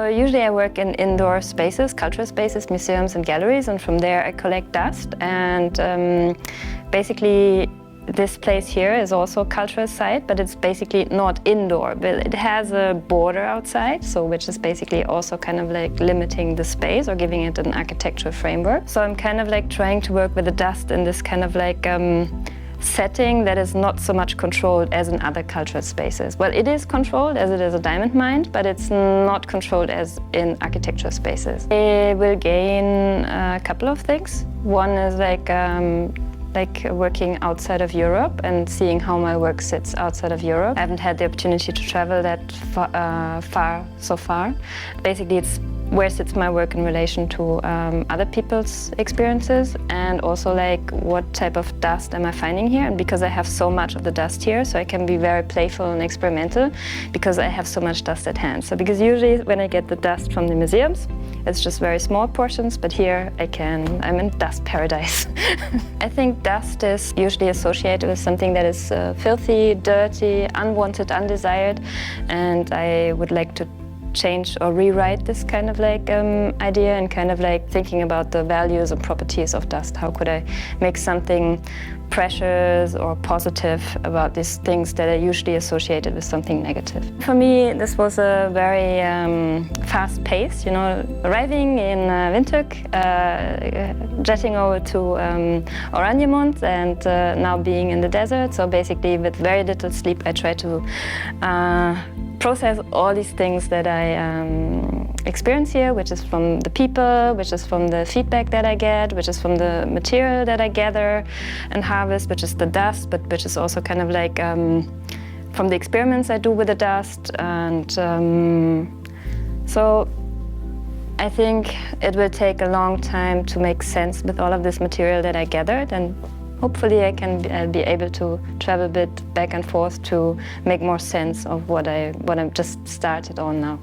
So usually I work in indoor spaces, cultural spaces, museums and galleries, and from there I collect dust. And basically this place here is also a cultural site, but it's basically not indoor. But it has a border outside, so which is basically also kind of like limiting the space or giving it an architectural framework. So I'm kind of like trying to work with the dust in this kind of like setting that is not so much controlled as in other cultural spaces. Well, it is controlled as it is a diamond mine, but it's not controlled as in architectural spaces. I will gain a couple of things. One is like working outside of Europe and seeing how my work sits outside of Europe. I haven't had the opportunity to travel that far so far. Basically, it's where sits my work in relation to other people's experiences, and also like what type of dust am I finding here. And because I have so much of the dust here, so I can be very playful and experimental because I have so much dust at hand. So because usually when I get the dust from the museums, it's just very small portions, but here I'm in dust paradise. I think dust is usually associated with something that is filthy, dirty, unwanted, undesired, and I would like to change or rewrite this kind of like idea and kind of like thinking about the values and properties of dust. How could I make something precious or positive about these things that are usually associated with something negative? For me, this was a very fast pace, you know, arriving in Windhoek, jetting over to Oranjemund, and now being in the desert. So basically with very little sleep, I try to process all these things that I experience here, which is from the people, which is from the feedback that I get, which is from the material that I gather and harvest, which is the dust, but which is also kind of like from the experiments I do with the dust. And so I think it will take a long time to make sense with all of this material that I gathered, and hopefully I can be able to travel a bit back and forth to make more sense of what I've just started on now.